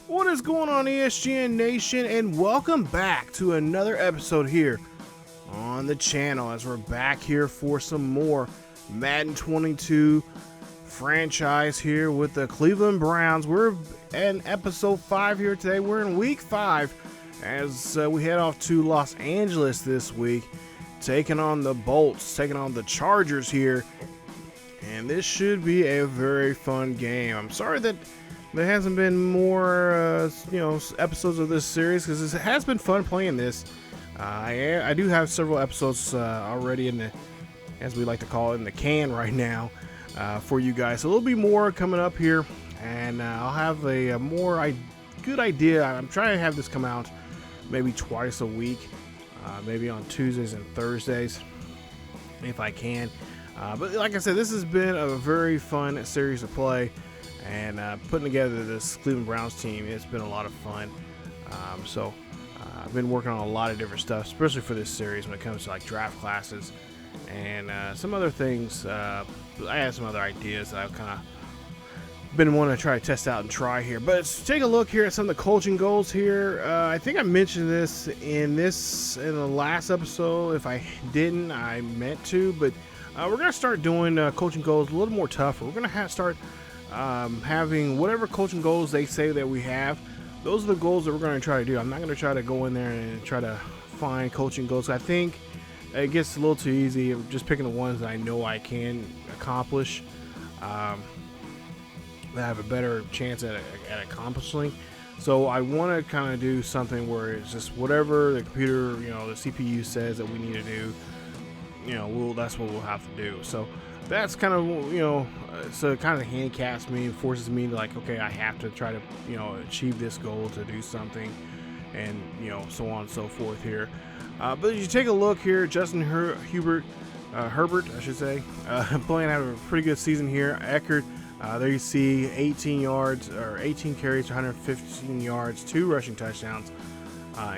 What is going on, ESGN Nation, and welcome back to another episode here on the channel as we're back here for some more Madden 22 franchise here with the Cleveland Browns. We're in episode 5 here today. We're in week 5 as we head off to Los Angeles this week, taking on the Bolts, taking on the Chargers here, and this should be a very fun game. I'm sorry that there hasn't been more, episodes of this series because it has been fun playing this. I do have several episodes already in the, as we like to call it, in the can right now for you guys. So a little bit more coming up here, and I'll have a more good idea. I'm trying to have this come out maybe twice a week, maybe on Tuesdays and Thursdays if I can. But like I said, this has been a very fun series to play. And putting together this Cleveland Browns team, it's been a lot of fun. I've been working on a lot of different stuff, especially for this series when it comes to like draft classes and some other things. I have some other ideas that I've kind of been wanting to try to test out and try here. But let's take a look here at some of the coaching goals here. I think I mentioned this in the last episode. If I didn't, I meant to. But we're going to start doing coaching goals a little more tougher. We're going to start having whatever coaching goals they say that we have. Those are the goals that we're going to try to do. I'm not going to try to go in there and try to find coaching goals. I think it gets a little too easy. I'm just picking the ones that I know I can accomplish, that have a better chance at accomplishing. So I want to kind of do something where it's just whatever the computer, the CPU says that we need to do, that's what we'll have to do. So that's kind of, so it kind of handicaps me and forces me to like, okay, I have to try to, achieve this goal to do something, and, so on and so forth here. But if you take a look here, Justin Herbert, I should say, playing out a pretty good season here. Eckert, there you see 18 carries, 115 yards, 2 rushing touchdowns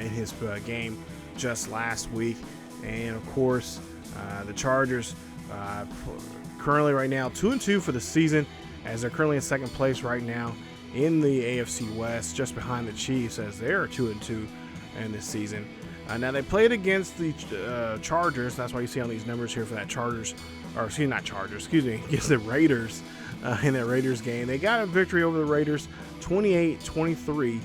in his game just last week. And of course, the Chargers, currently right now 2-2 for the season, as they're currently in second place right now in the AFC West, just behind the Chiefs, as they're 2-2 in this season. Now they played against the Chargers. That's why you see on these numbers here for that against the Raiders in that Raiders game. They got a victory over the Raiders 28-23,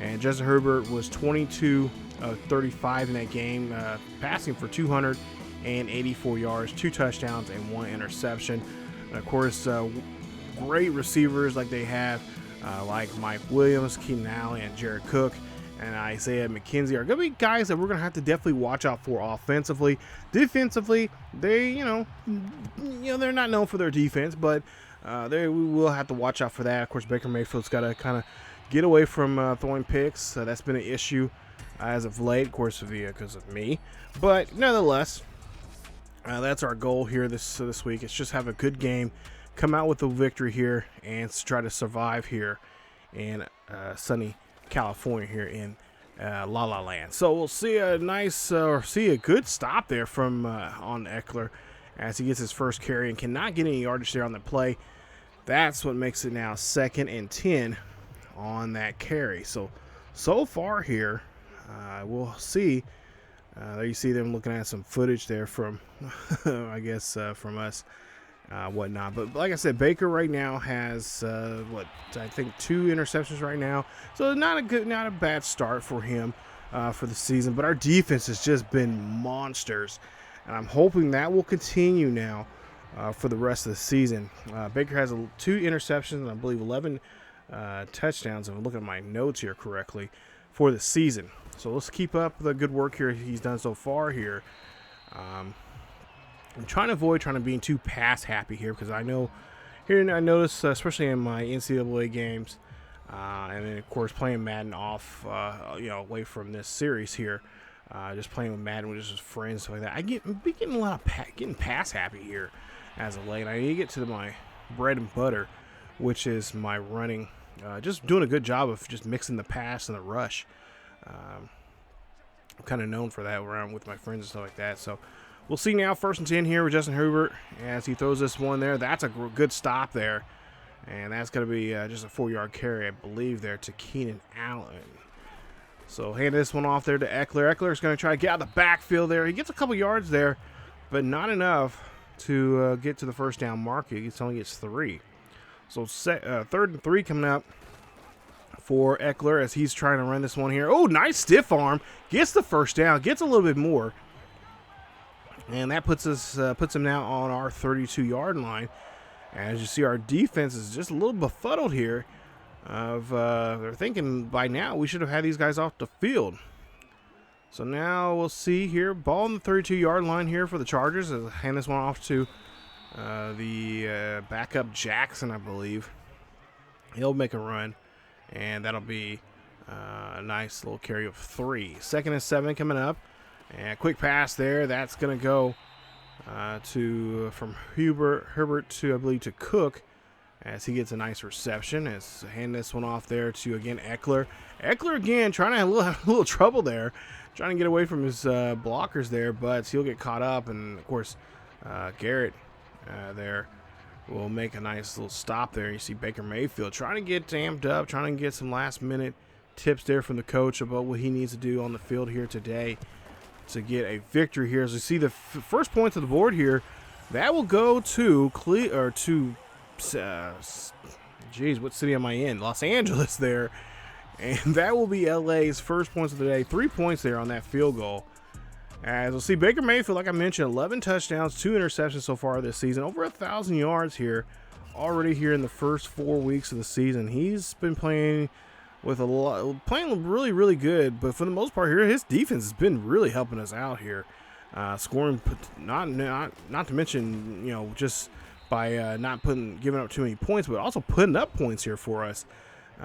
and Justin Herbert was 22 of 35 in that game, passing for 284 yards, 2 touchdowns, and 1 interception. And of course, great receivers like they have, like Mike Williams, Keenan and Jared Cook, and Isaiah McKenzie are going to be guys that we're going to have to definitely watch out for offensively. Defensively, they, they're not known for their defense, but we will have to watch out for that. Of course, Baker Mayfield's got to kind of get away from throwing picks. That's been an issue as of late, of course, because of me. But nonetheless, that's our goal here this week. It's just have a good game, come out with a victory here, and try to survive here in sunny California here in La La Land. So we'll see a good stop there from on Eckler as he gets his first carry and cannot get any yardage there on the play. That's what makes it now 2nd and 10 on that carry. So far here, we'll see. There you see them looking at some footage there from, I guess, from us, whatnot. But like I said, Baker right now has, I think 2 interceptions right now. So not a bad start for him for the season. But our defense has just been monsters. And I'm hoping that will continue now for the rest of the season. Baker has 2 interceptions and I believe 11 touchdowns, if I'm looking at my notes here correctly, for the season. So let's keep up the good work here he's done so far here. I'm trying to avoid being too pass happy here, because I know here I notice, especially in my NCAA games, and then of course playing Madden off, away from this series here, just playing with Madden with just friends, stuff like that. I'm getting a lot of getting pass happy here as of late. I need to get to my bread and butter, which is my running. Just doing a good job of just mixing the pass and the rush. I'm kind of known for that around with my friends and stuff like that. So we'll see now, 1st and 10 here with Justin Herbert as he throws this one there. That's a good stop there And that's going to be just a 4-yard carry, I believe, there to Keenan Allen. So hand this one off there to Eckler. Eckler's going to try to get out of the backfield there. He gets a couple yards there, but not enough to get to the first down mark. He only gets 3. So 3rd and 3 coming up for Eckler as he's trying to run this one here. Oh, nice stiff arm. Gets the first down. Gets a little bit more. And that puts him now on our 32-yard line. As you see, our defense is just a little befuddled here. They're thinking by now we should have had these guys off the field. So now we'll see here. Ball on the 32-yard line here for the Chargers. I'll hand this one off to the backup Jackson, I believe. He'll make a run, and that'll be a nice little carry of 3. 2nd and 7 coming up. And a quick pass there. That's going to go from Herbert to, I believe, to Cook as he gets a nice reception. As hand this one off there to, again, Eckler. Eckler, again, trying to have a little trouble there. Trying to get away from his blockers there, but he'll get caught up. And, of course, Garrett there will make a nice little stop there. You see Baker Mayfield trying to get amped up, trying to get some last-minute tips there from the coach about what he needs to do on the field here today to get a victory here. As we see the first points of the board here, that will go to what city am I in? Los Angeles there. And that will be LA's first points of the day. 3 points there on that field goal. As we'll see, Baker Mayfield, like I mentioned, 11 touchdowns, 2 interceptions so far this season. Over 1,000 yards here already here in the first 4 weeks of the season. He's been playing playing really, really good. But for the most part here, his defense has been really helping us out here. Scoring, not to mention, just by not giving up too many points, but also putting up points here for us,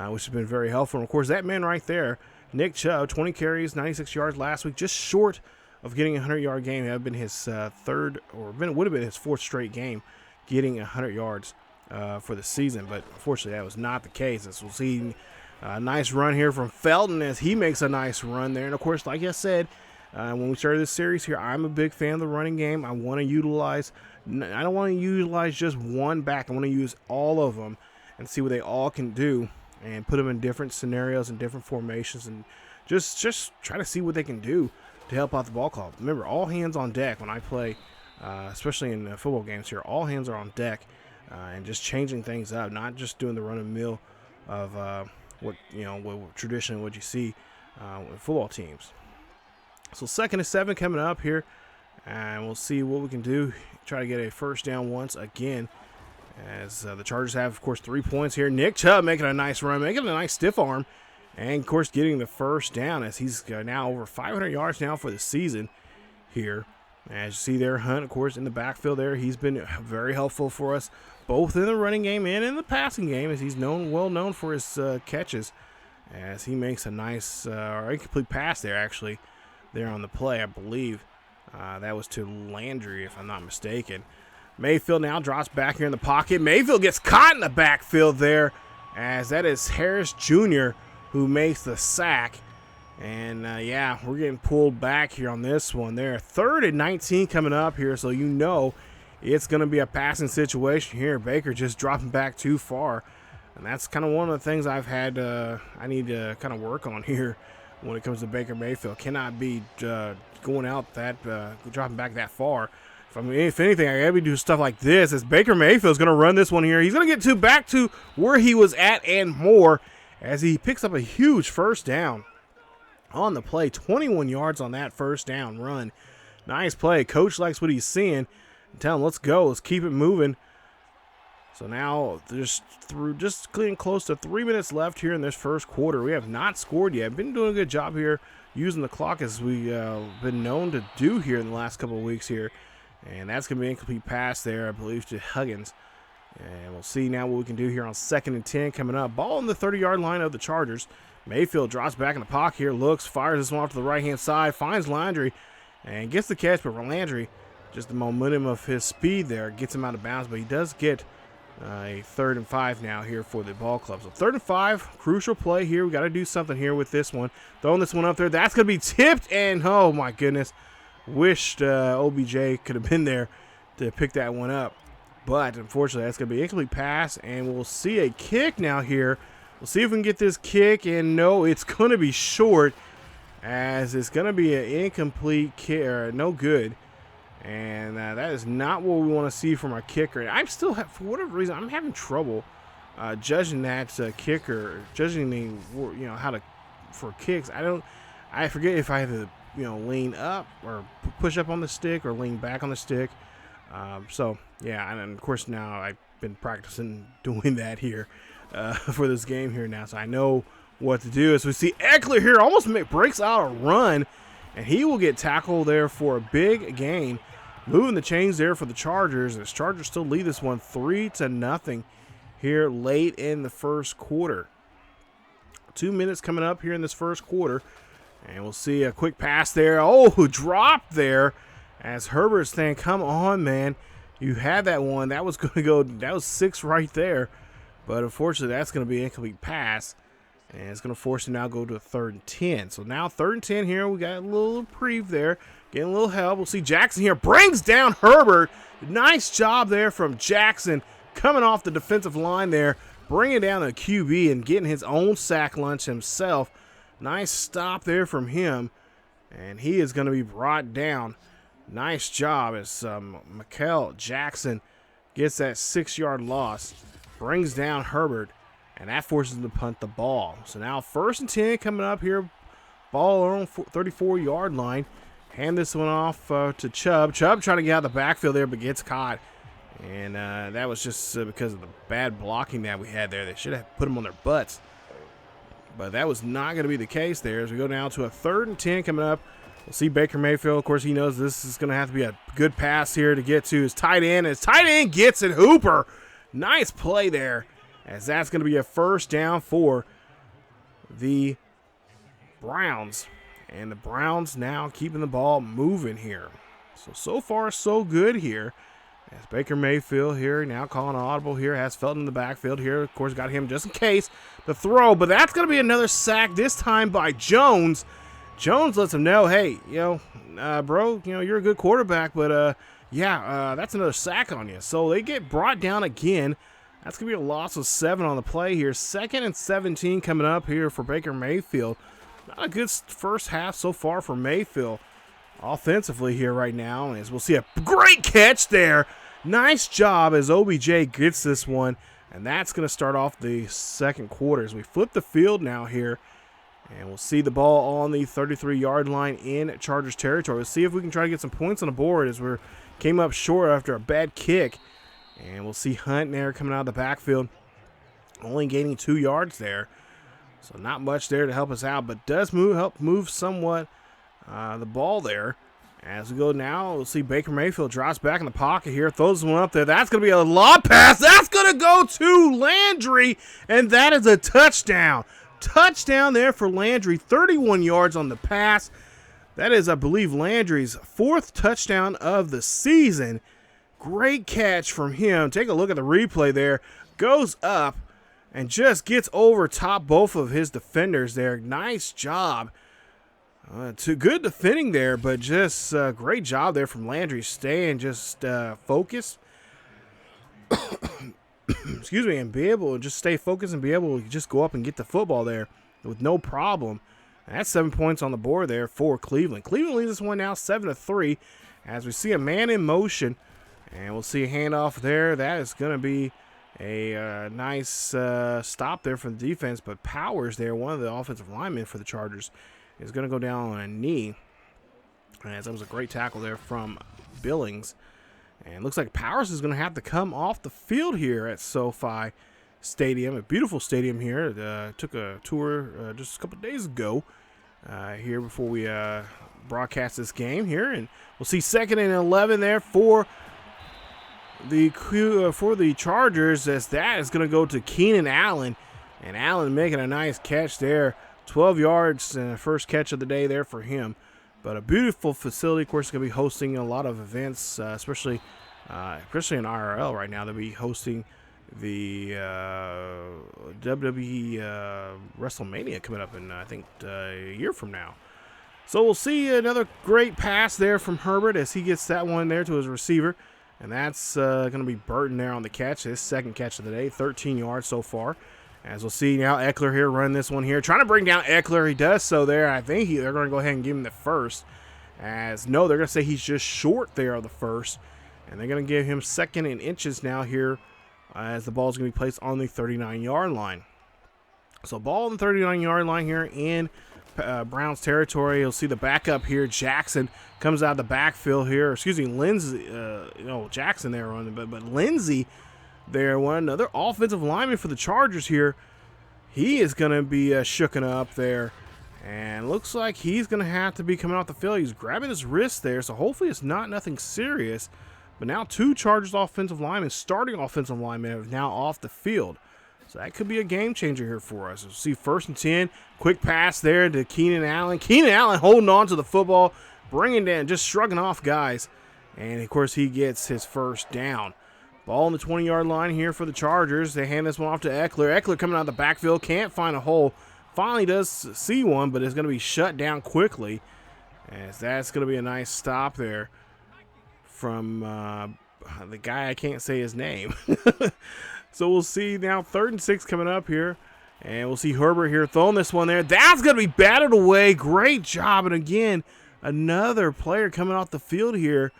which has been very helpful. And of course, that man right there, Nick Chubb, 20 carries, 96 yards last week, just short of getting a 100-yard game. That would have been his would have been his 4th straight game getting 100 yards for the season. But unfortunately, that was not the case. As we'll see, a nice run here from Felton as he makes a nice run there. And of course, like I said, when we started this series here, I'm a big fan of the running game. I don't want to utilize just one back. I want to use all of them and see what they all can do and put them in different scenarios and different formations and just try to see what they can do to help out the ball club. Remember, all hands on deck when I play, especially in football games here. All hands are on deck and just changing things up, not just doing the run and mill of what traditionally what you see with football teams. So 2nd and 7 coming up here, and we'll see what we can do. Try to get a first down once again, as the Chargers have, of course, 3 points here. Nick Chubb making a nice run, making a nice stiff arm, and of course getting the first down as he's now over 500 yards now for the season here. As you see there, Hunt, of course, in the backfield there, he's been very helpful for us, both in the running game and in the passing game, as he's well known for his catches, as he makes a nice or incomplete pass there, actually, there on the play, I believe. That was to Landry, if I'm not mistaken. Mayfield now drops back here in the pocket. Mayfield gets caught in the backfield there, as that is Harris Jr. who makes the sack. And, we're getting pulled back here on this one there. 3rd and 19 coming up here, so it's going to be a passing situation here. Baker just dropping back too far. And that's kind of one of the things I've had I need to kind of work on here when it comes to Baker Mayfield. Cannot be going out dropping back that far. If anything, I got to be doing stuff like this as Baker Mayfield's going to run this one here. He's going to get back to where he was at and more as he picks up a huge first down on the play. 21 yards on that first down run. Nice play. Coach likes what he's seeing. Tell him, let's go. Let's keep it moving. So now just getting close to 3 minutes left here in this first quarter. We have not scored yet. Been doing a good job here using the clock as we've been known to do here in the last couple of weeks here. And that's going to be an incomplete pass there, I believe, to Huggins. And we'll see now what we can do here on 2nd and 10 coming up. Ball on the 30-yard line of the Chargers. Mayfield drops back in the pocket here, looks, fires this one off to the right-hand side, finds Landry, and gets the catch. But Landry, just the momentum of his speed there, gets him out of bounds. But he does get a 3rd and 5 now here for the ball club. So 3rd and 5, crucial play here. We got to do something here with this one. Throwing this one up there. That's going to be tipped, and oh my goodness. Wished OBJ could have been there to pick that one up. But unfortunately, that's going to be an incomplete pass, and we'll see a kick now here. We'll see if we can get this kick, and no, it's going to be short, as it's going to be an incomplete kick, no good. And that is not what we want to see from our kicker. I'm still, for whatever reason, I'm having trouble judging that kicker, judging the, how to for kicks. I forget if I have to, lean up or push up on the stick or lean back on the stick. So yeah, and of course now I've been practicing doing that here for this game here now, so I know what to do. As we see Eckler here almost breaks out a run, and he will get tackled there for a big gain. Moving the chains there for the Chargers, as Chargers still lead this one 3-0 here late in the first quarter. 2 minutes coming up here in this first quarter, and we'll see a quick pass there. Oh, dropped there as Herbert's saying, come on, man. You had that one. That was going to go, that was 6 right there. But unfortunately, that's going to be an incomplete pass, and it's going to force him now go to a 3rd and 10. So now 3rd and 10 here. We got a little reprieve there. Getting a little help. We'll see Jackson here brings down Herbert. Nice job there from Jackson coming off the defensive line there, bringing down a QB and getting his own sack lunch himself. Nice stop there from him, and he is going to be brought down. Nice job as Jackson gets that 6-yard loss, brings down Herbert, and that forces him to punt the ball. So now 1st and 10 coming up here. Ball on 34-yard line. Hand this one off to Chubb. Chubb trying to get out of the backfield there, but gets caught. And that was just because of the bad blocking that we had there. They should have put them on their butts. But that was not going to be the case there. As we go down to a 3rd and 10 coming up. We'll see Baker Mayfield. Of course, he knows this is going to have to be a good pass here to get to his tight end. His tight end gets it. Hooper. Nice play there, as that's going to be a 1st down for the Browns. And the Browns now keeping the ball moving here. So far, so good here. As Baker Mayfield here now calling an audible here. Has Felton in the backfield here. Of course, got him just in case the throw. But that's going to be another sack, this time by Jones. Jones lets him know, hey, bro, you're a good quarterback, but that's another sack on you. So they get brought down again. That's going to be a loss of 7 on the play here. 2nd and 17 coming up here for Baker Mayfield. Not a good first half so far for Mayfield offensively here right now. As we'll see a great catch there. Nice job as OBJ gets this one. And that's going to start off the second quarter as we flip the field now here. And we'll see the ball on the 33-yard line in Chargers territory. We'll see if we can try to get some points on the board as we came up short after a bad kick. And we'll see Hunt there coming out of the backfield, only gaining 2 yards there. So not much there to help us out, but does help move somewhat the ball there. As we go now, we'll see Baker Mayfield drops back in the pocket here, throws one up there. That's going to be a lob pass. That's going to go to Landry, and that is a touchdown. Touchdown there for Landry, 31 yards on the pass. That is, I believe, Landry's 4th touchdown of the season. Great catch from him. Take a look at the replay there. Goes up and just gets over top both of his defenders there. Nice job. Too good defending there, but just great job there from Landry. Staying just focused. Excuse me, and be able to just stay focused and be able to just go up and get the football there with no problem. And that's 7 points on the board there for Cleveland. Cleveland leads this one now 7-3 as we see a man in motion. And we'll see a handoff there. That is going to be a nice stop there for the defense. But Powers there, one of the offensive linemen for the Chargers, is going to go down on a knee. As that was a great tackle there from Billings. And looks like Powers is going to have to come off the field here at SoFi Stadium. A beautiful stadium here. Took a tour just a couple days ago here before we broadcast this game here. And we'll see 2nd and 11 there for the Chargers, as that is going to go to Keenan Allen. And Allen making a nice catch there. 12 yards, first catch of the day there for him. But a beautiful facility. Of course, going to be hosting a lot of events, especially in IRL right now. They'll be hosting the WWE WrestleMania coming up in, I think, a year from now. So we'll see another great pass there from Herbert as he gets that one there to his receiver. And that's going to be Burton there on the catch. His second catch of the day, 13 yards so far. As we'll see now, Eckler here running this one here. Trying to bring down Eckler. He does so there. I think they're going to go ahead and give him the first. As no, they're going to say he's just short there of the first. And they're going to give him second and inches now here as the ball is going to be placed on the 39-yard line. So ball on the 39-yard line here in Browns territory. You'll see the backup here. Jackson comes out of the backfield here. Excuse me, Lindsey. Jackson there on but Lindsey there, another offensive lineman for the Chargers here. He is going to be shooken up there. And looks like he's going to have to be coming off the field. He's grabbing his wrist there, so hopefully it's not nothing serious. But now two Chargers offensive linemen, starting offensive linemen, are now off the field. So that could be a game changer here for us. We'll see 1st and 10. Quick pass there to Keenan Allen. Keenan Allen holding on to the football, bringing down, just shrugging off guys. And, of course, he gets his first down. Ball on the 20-yard line here for the Chargers. They hand this one off to Eckler. Eckler coming out of the backfield, can't find a hole. Finally does see one, but it's going to be shut down quickly. As that's going to be a nice stop there from the guy, I can't say his name. So we'll see now 3rd and 6 coming up here. And we'll see Herbert here throwing this one there. That's going to be batted away. Great job. And again, another player coming off the field here.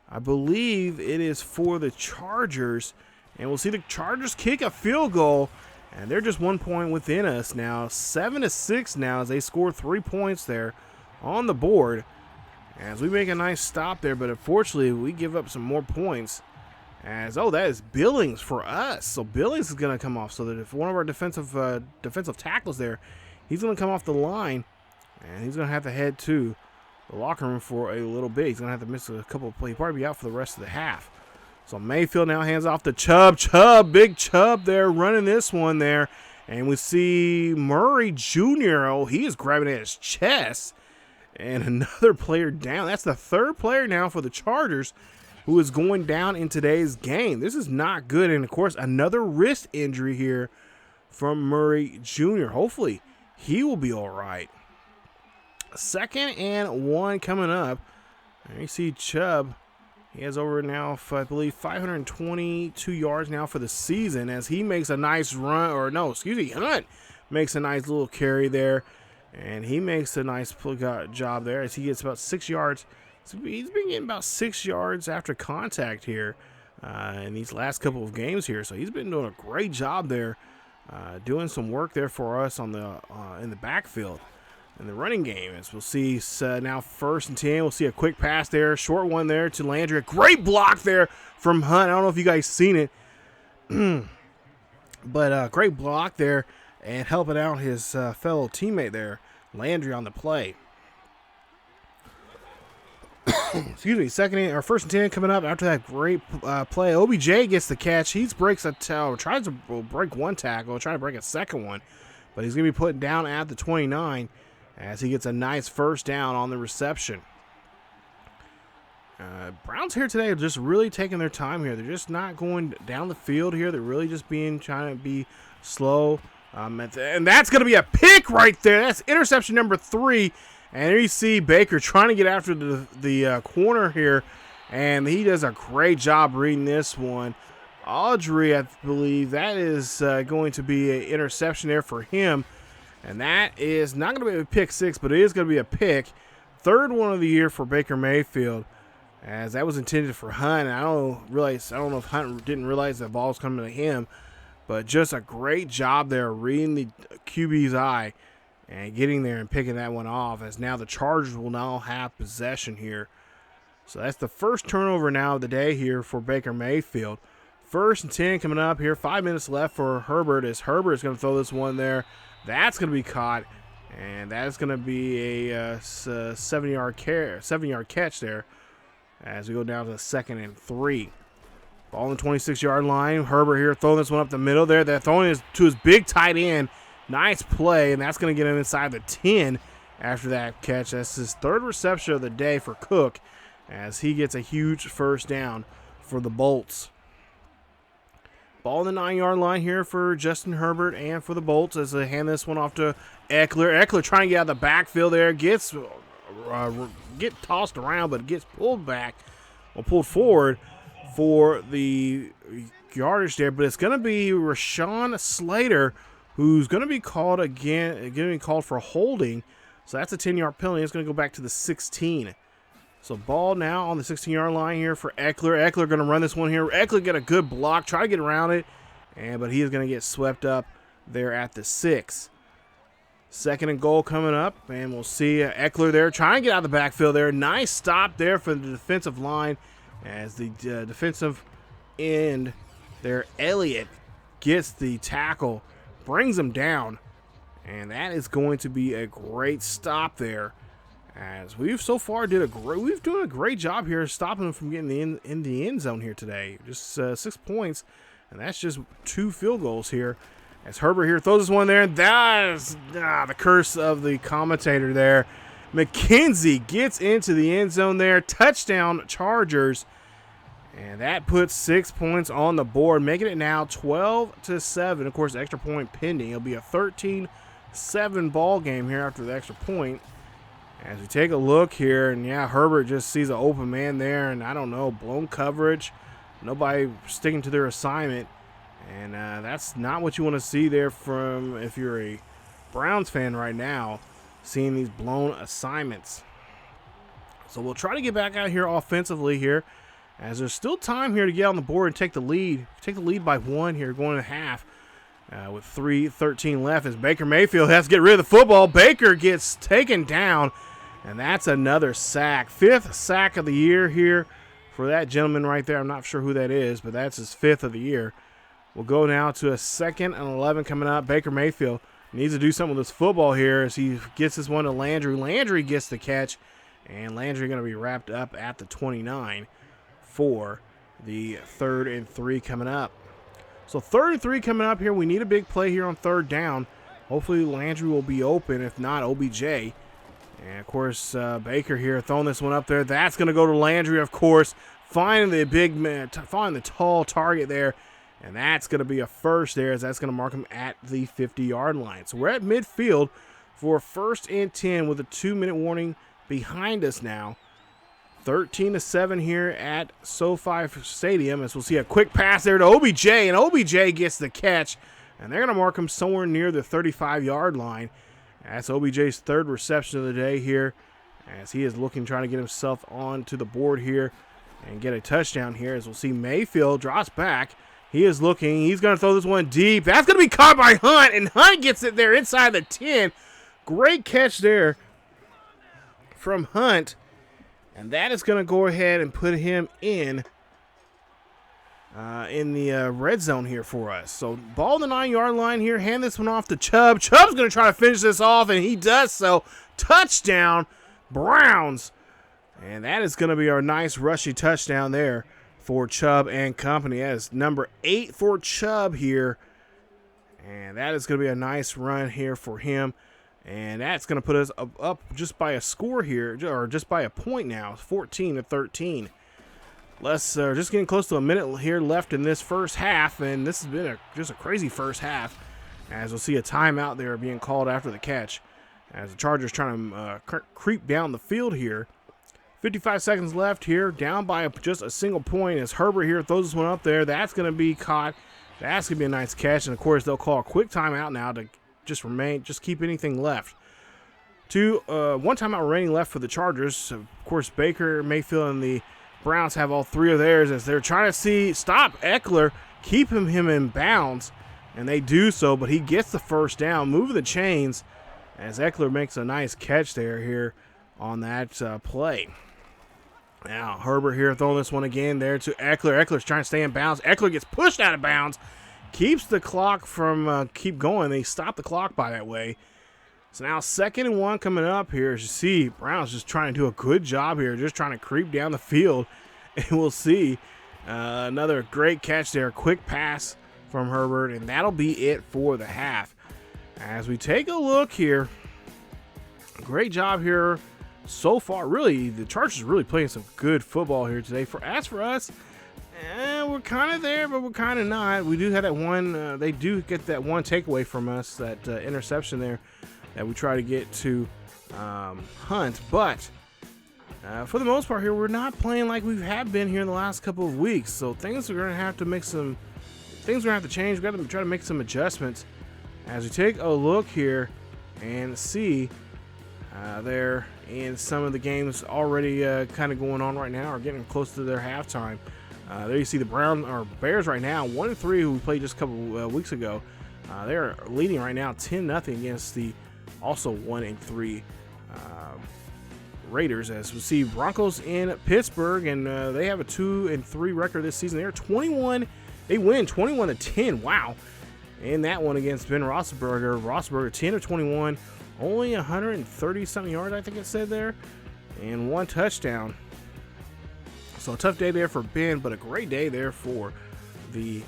I believe it is for the Chargers. And we'll see the Chargers kick a field goal. And they're just 1 point within us now. 7-6 now as they score 3 points there on the board. As we make a nice stop there. But unfortunately, we give up some more points. As, that is Billings for us. So Billings is going to come off. So that if one of our defensive tackles there, he's going to come off the line. And he's going to have to head to the locker room for a little bit. He's going to have to miss a couple of plays. He'll probably be out for the rest of the half. So Mayfield now hands off to Chubb. Big Chubb there running this one there. And we see Murray Jr. Oh, he is grabbing at his chest. And another player down. That's the 3rd player now for the Chargers who is going down in today's game. This is not good. And, of course, another wrist injury here from Murray Jr. Hopefully, he will be all right. 2nd and 1 coming up. There you see Chubb. He has over now, I believe, 522 yards now for the season as he makes a nice run. Hunt makes a nice little carry there. And he makes a nice job there as he gets about 6 yards. He's been getting about 6 yards after contact here in these last couple of games here. So he's been doing a great job there, doing some work there for us on the in the backfield in the running game. As we'll see now 1st and 10. We'll see a quick pass there, short one there to Landry. A great block there from Hunt. I don't know if you guys seen it, but great block there and helping out his fellow teammate there, Landry, on the play. Excuse me, 1st and 10 coming up after that great play. OBJ gets the catch. He breaks a tackle, tries to break one tackle, trying to break a second one, but he's going to be put down at the 29 as he gets a nice first down on the reception. Browns here today are just really taking their time here. They're just not going down the field here. They're really just trying to be slow. And that's going to be a pick right there. That's interception number 3. And there you see Baker trying to get after the corner here. And he does a great job reading this one. Audrey, I believe, that is going to be an interception there for him. And that is not going to be a pick 6, but it is going to be a pick. 3rd one of the year for Baker Mayfield, as that was intended for Hunt. I don't know if Hunt didn't realize the ball was coming to him, but just a great job there reading the QB's eye and getting there and picking that one off, as now the Chargers will now have possession here. So that's the first turnover now of the day here for Baker Mayfield. 1st and 10 coming up here. 5 minutes left for Herbert, as Herbert is going to throw this one there. That's going to be caught, and that's going to be a 7-yard catch there as we go down to 2nd and 3. Ball on the 26-yard line. Herbert here throwing this one up the middle there. They're throwing it to his big tight end. Nice play, and that's going to get him inside the 10 after that catch. That's his 3rd reception of the day for Cook, as he gets a huge first down for the Bolts. Ball on the 9-yard line here for Justin Herbert and for the Bolts as they hand this one off to Eckler. Eckler trying to get out of the backfield there. Get tossed around, but gets pulled back. Pulled forward for the yardage there, but it's going to be Rashawn Slater who's going to be called again, getting called for holding. So that's a 10-yard penalty. It's going to go back to the 16. So ball now on the 16-yard line here for Eckler. Eckler going to run this one here. Eckler get a good block, try to get around it, but he is going to get swept up there at the 6. 2nd and goal coming up, and we'll see Eckler there trying to get out of the backfield there. Nice stop there for the defensive line as the defensive end there, Elliott, gets the tackle, brings him down, and that is going to be a great stop there. As we've so far done a great job here stopping them from getting in the end zone here today. Just 6 points, and that's just 2 field goals here. As Herbert here throws this one there, and that is the curse of the commentator there. McKenzie gets into the end zone there. Touchdown Chargers. And that puts 6 points on the board, making it now 12-7. Of course, extra point pending. It'll be a 13-7 ball game here after the extra point. As we take a look here, and yeah, Herbert just sees an open man there, and I don't know, blown coverage. Nobody sticking to their assignment. And that's not what you want to see there from if you're a Browns fan right now, seeing these blown assignments. So we'll try to get back out here offensively here, as there's still time here to get on the board and take the lead. Take the lead by 1 here, going to half with 3:13 left as Baker Mayfield has to get rid of the football. Baker gets taken down, and that's another sack. 5th sack of the year here for that gentleman right there. I'm not sure who that is, but that's his 5th of the year. We'll go now to a 2nd and 11 coming up. Baker Mayfield needs to do something with this football here as he gets this one to Landry. Landry gets the catch, and Landry going to be wrapped up at the 29 for the 3rd and 3 coming up. So 3rd and 3 coming up here. We need a big play here on 3rd down. Hopefully Landry will be open. If not, OBJ. And, of course, Baker here throwing this one up there. That's going to go to Landry, of course. Finding the big man, finding the tall target there. And that's going to be a first there, as that's going to mark him at the 50-yard line. So we're at midfield for 1st and 10 with a 2-minute warning behind us now. 13-7 here at SoFi Stadium, as we'll see a quick pass there to OBJ, and OBJ gets the catch, and they're going to mark him somewhere near the 35-yard line. That's OBJ's 3rd reception of the day here, as he is looking, trying to get himself onto the board here and get a touchdown here, as we'll see Mayfield drops back. He is looking. He's going to throw this one deep. That's going to be caught by Hunt, and Hunt gets it there inside the 10. Great catch there from Hunt, and that is going to go ahead and put him in the red zone here for us. So ball on the 9-yard line here. Hand this one off to Chubb. Chubb's going to try to finish this off, and he does so. Touchdown, Browns. And that is going to be our nice rushy touchdown there for Chubb and company. That is number 8 for Chubb here. And that is going to be a nice run here for him. And that's going to put us up just by a score here, or just by a point now, 14-13. Just getting close to a minute here left in this first half, and this has been just a crazy first half, as we'll see a timeout there being called after the catch, as the Chargers trying to creep down the field here. 55 seconds left here, down by just a single point, as Herbert here throws this one up there. That's going to be caught. That's going to be a nice catch, and of course they'll call a quick timeout now to just keep anything left. One timeout remaining left for the Chargers. Of course, Baker, Mayfield, and the Browns have all 3 of theirs as they're trying to stop Eckler, keep him in bounds, and they do so, but he gets the first down, moving the chains, as Eckler makes a nice catch here on that play. Now, Herbert here throwing this one again there to Eckler. Eckler's trying to stay in bounds. Eckler gets pushed out of bounds, keeps the clock from keep going. They stop the clock by that way. So now 2nd and 1 coming up here. As you see, Browns just trying to do a good job here, just trying to creep down the field. And we'll see another great catch there. Quick pass from Herbert, and that'll be it for the half. As we take a look here, great job here so far. Really, the Chargers are really playing some good football here today. As for us, we're kind of there, but we're kind of not. We do have that one. They do get that one takeaway from us, that interception there that we try to get to Hunt. But For the most part here, we're not playing like we have been here in the last couple of weeks. So things are going to have to make some, things are going to have to change. We've got to try to make some adjustments as we take a look here and see there in some of the games already kind of going on right now, or getting close to their halftime. There you see the Bears right now, 1-3, who we played just a couple weeks ago. They're leading right now 10-0 against the also 1-3 Raiders. As we see Broncos in Pittsburgh, and they have a 2-3 record this season. They're 21. They win 21-10. Wow. In that one against Ben Roethlisberger. Roethlisberger 10 of 21, only 130 something yards, I think it said there, and 1 touchdown. So a tough day there for Ben, but a great day there for the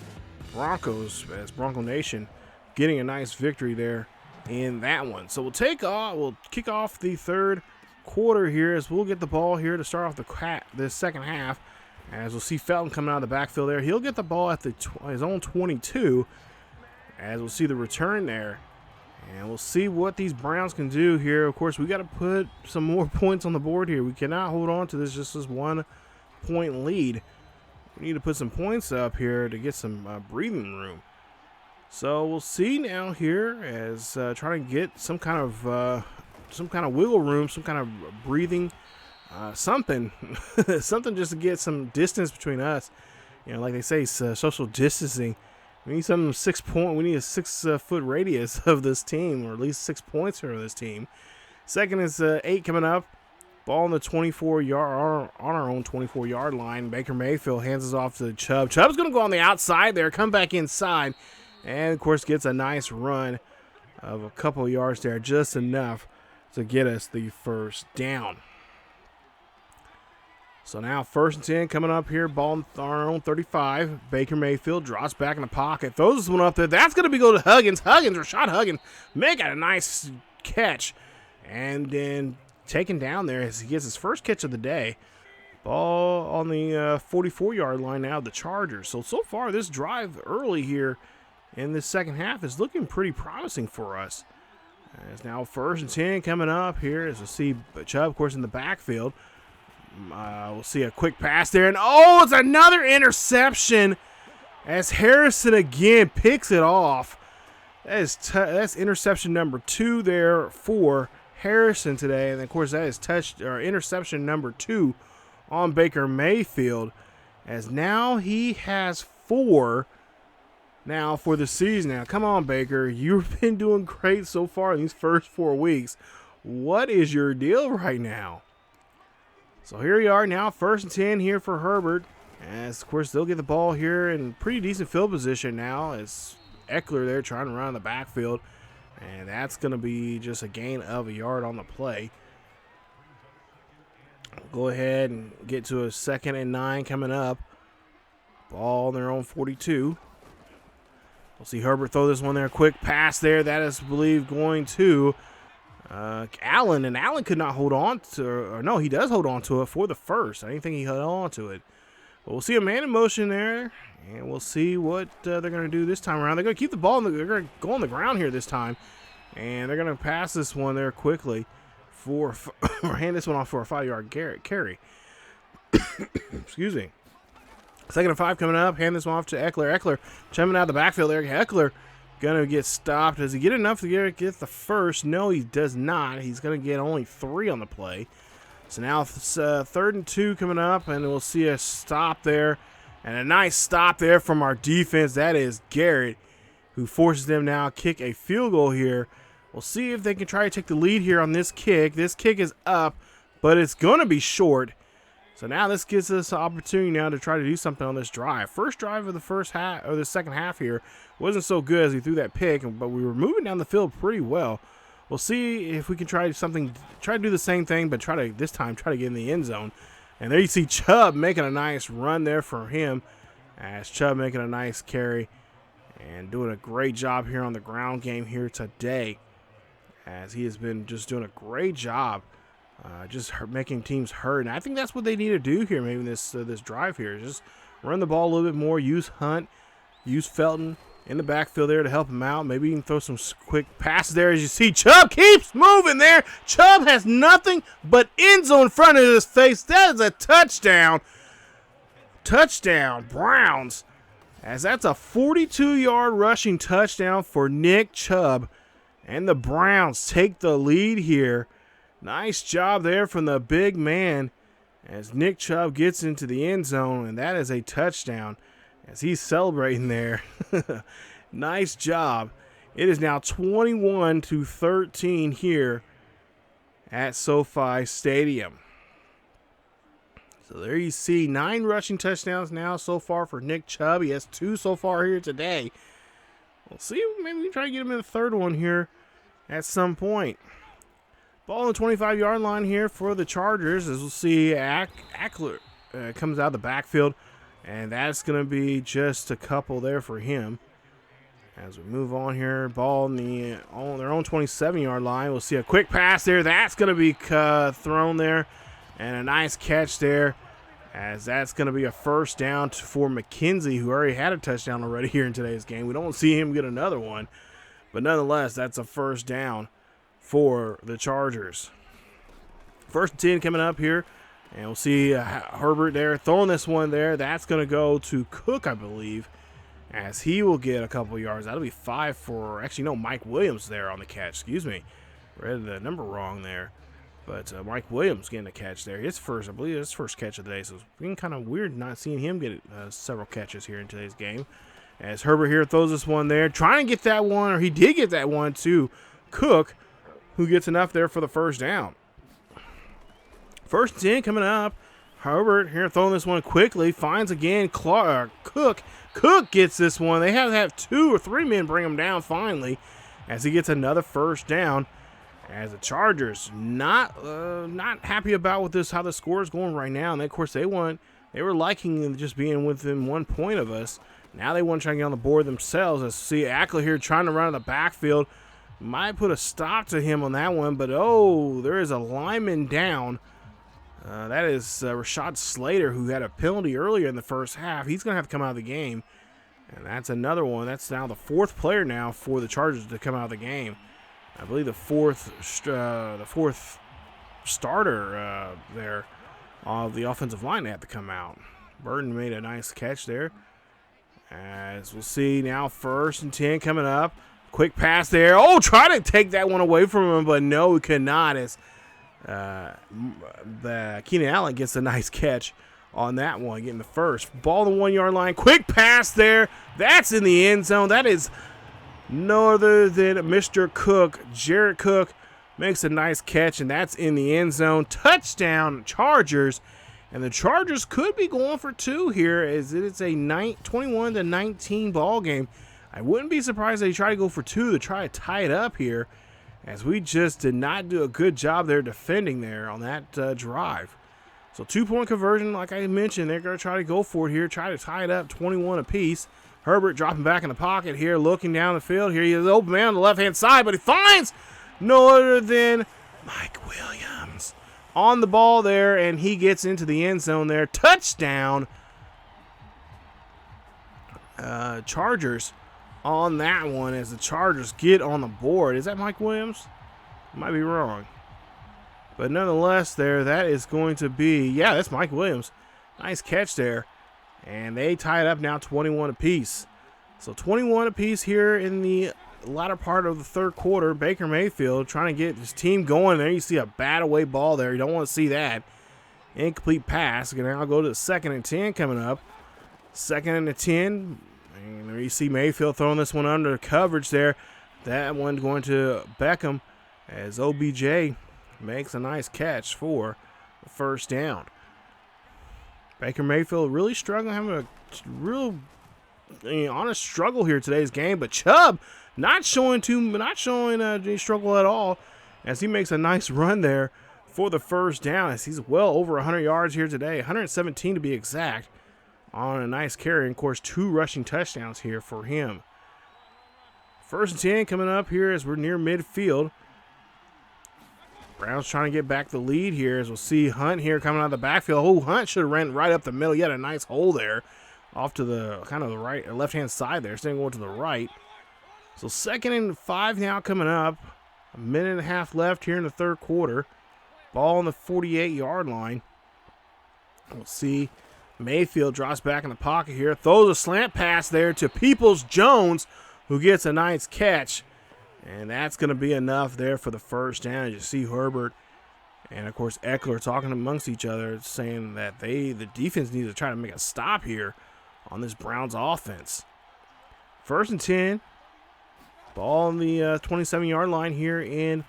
Broncos, as Bronco Nation getting a nice victory there in that one. So we'll kick off the third quarter here, as we'll get the ball here to start off the second half, as we'll see Felton coming out of the backfield there. He'll get the ball at his own 22, as we'll see the return there, and we'll see what these Browns can do here. Of course, we got to put some more points on the board here. We cannot hold on to this just as 1 point lead. We need to put some points up here to get some breathing room. So we'll see now here, as trying to get some kind of wiggle room, some kind of breathing, something something just to get some distance between us. You know, like they say, social distancing. We need some 6 point. We need a 6 foot radius of this team, or at least 6 points for this team. Second is 8 coming up. Ball on the 24-yard, on our own 24-yard line. Baker Mayfield hands us off to Chubb. Chubb's going to go on the outside there, come back inside, and of course gets a nice run of a couple of yards there, just enough to get us the first down. So now 1st and 10 coming up here. Ball on our own 35. Baker Mayfield drops back in the pocket, throws this one up there. That's going to go to Huggins. Rashad Huggins, making a nice catch, and then taken down there as he gets his first catch of the day. Ball on the 44-yard line now, the Chargers. So far this drive early here in the second half is looking pretty promising for us. It's now 1st and 10 coming up here, as we'll see Chubb, of course, in the backfield. We'll see a quick pass there, and it's another interception as Harrison again picks it off. That's interception number 2 there for Harrison today, and of course that is interception number 2 on Baker Mayfield, as now he has 4 now for the season. Now come on, Baker, you've been doing great so far in these first 4 weeks. What is your deal right now? So here we are now, 1st and 10 here for Herbert, as of course they'll get the ball here in pretty decent field position now, as Eckler there trying to run in the backfield. And that's going to be just a gain of a yard on the play. We'll go ahead and get to a 2nd and 9 coming up. Ball on their own 42. We'll see Herbert throw this one there. Quick pass there. That is, I believe, going to Allen. And Allen could not hold on to, or no, he does hold on to it for the first. I didn't think he held on to it. But we'll see a man in motion there. And we'll see what they're going to do this time around. They're going to keep the ball. They're going to go on the ground here this time. And they're going to pass this one there quickly or hand this one off for a 5-yard carry. Excuse me. 2nd and 5 coming up. Hand this one off to Eckler. Eckler jumping out of the backfield there. Eckler going to get stopped. Does he get enough to get the first? No, he does not. He's going to get only 3 on the play. So now it's 3rd and 2 coming up, and we'll see a stop there. And a nice stop there from our defense. That is Garrett, who forces them now kick a field goal here. We'll see if they can try to take the lead here on this kick. This kick is up, but it's going to be short. So now this gives us an opportunity now to try to do something on this drive. First drive of the first half, or the second half here, wasn't so good as he threw that pick, but we were moving down the field pretty well. We'll see if we can try to do the same thing, but this time try to get in the end zone. And there you see Chubb making a nice run there for him, as Chubb making a nice carry and doing a great job here on the ground game here today, as he has been just doing a great job just making teams hurt. And I think that's what they need to do here maybe this drive here, just run the ball a little bit more, use Hunt, use Felton, in the backfield there to help him out. Maybe you can throw some quick passes there. As you see, Chubb keeps moving there. Chubb has nothing but end zone in front of his face. That is a touchdown. Touchdown, Browns. As that's a 42-yard rushing touchdown for Nick Chubb. And the Browns take the lead here. Nice job there from the big man as Nick Chubb gets into the end zone. And that is a touchdown as he's celebrating there. Nice job. It is now 21-13 here at SoFi Stadium. So there you see 9 rushing touchdowns now so far for Nick Chubb. He has 2 so far here today. We'll see. Maybe we can try to get him in the third one here at some point. Ball on the 25-yard line here for the Chargers. As we'll see, Ackler comes out of the backfield. And that's going to be just a couple there for him. As we move on here, ball on their own 27-yard line. We'll see a quick pass there. That's going to be thrown there. And a nice catch there, as that's going to be a first down for McKenzie, who already had a touchdown already here in today's game. We don't see him get another one. But nonetheless, that's a first down for the Chargers. First and 10 coming up here. And we'll see Herbert there throwing this one there. That's going to go to Cook, I believe, as he will get a couple yards. That'll be 5 for, actually, no, Mike Williams there on the catch. Excuse me. Read the number wrong there. But Mike Williams getting a catch there. His first, I believe, his first catch of the day. So it's been kind of weird not seeing him get several catches here in today's game. As Herbert here throws this one there. Trying to get that one, or he did get that one to Cook, who gets enough there for the first down. First and 10 coming up. Herbert here throwing this one quickly. Finds again Cook. Cook gets this one. They have to have 2 or 3 men bring him down finally as he gets another first down. As the Chargers not happy about with this, how the score is going right now. And of course they were liking just being within 1 point of us. Now they want to try and get on the board themselves. As see Ackler here trying to run in the backfield. Might put a stop to him on that one, but oh, there is a lineman down. That is Rashad Slater, who had a penalty earlier in the first half. He's going to have to come out of the game. And that's another one. That's now the 4th player now for the Chargers to come out of the game. I believe the fourth starter there of the offensive line they have to come out. Burton made a nice catch there. As we'll see now, first and 10 coming up. Quick pass there. Oh, try to take that one away from him, but no, he could not. As the Keenan Allen gets a nice catch on that one, getting the first. Ball on the 1-yard line. Quick pass there. That's in the end zone. That is no other than Mr. Cook. Jared Cook makes a nice catch, and that's in the end zone. Touchdown, Chargers. And the Chargers could be going for 2 here, as it is a 21-19 ball game. I wouldn't be surprised if they try to go for 2 to try to tie it up here, as we just did not do a good job there defending there on that drive. So 2-point conversion, like I mentioned, they're going to try to go for it here, try to tie it up 21 apiece. Herbert dropping back in the pocket here, looking down the field. Here he is, open man on the left-hand side, but he finds no other than Mike Williams on the ball there, and he gets into the end zone there. Touchdown, Chargers on that one, as the Chargers get on the board. Is that Mike Williams? Might be wrong. But nonetheless there, that is going to be, yeah, that's Mike Williams. Nice catch there. And they tie it up now 21 apiece. So 21 apiece here in the latter part of the third quarter. Baker Mayfield trying to get his team going there. You see a bat away ball there. You don't want to see that. Incomplete pass. Going to now go to 2nd and 10 coming up. 2nd and 10. And there you see Mayfield throwing this one under coverage there. That one going to Beckham, as OBJ makes a nice catch for the first down. Baker Mayfield really struggling, having a real honest struggle here today's game. But Chubb not showing any struggle at all, as he makes a nice run there for the first down, as he's well over 100 yards here today, 117 to be exact, on a nice carry. And of course, 2 rushing touchdowns here for him. First and 10 coming up here as we're near midfield. Browns trying to get back the lead here, as we'll see Hunt here coming out of the backfield. Oh, Hunt should have ran right up the middle. He had a nice hole there off to the kind of the right, left-hand side there, instead of going to the right. So 2nd and 5 now coming up. A minute and a half left here in the third quarter. Ball on the 48-yard line. We'll see. Mayfield drops back in the pocket here. Throws a slant pass there to Peoples-Jones, who gets a nice catch. And that's going to be enough there for the first down. You see Herbert and, of course, Eckler talking amongst each other, saying that the defense needs to try to make a stop here on this Browns offense. 1st and 10. Ball on the 27-yard line here in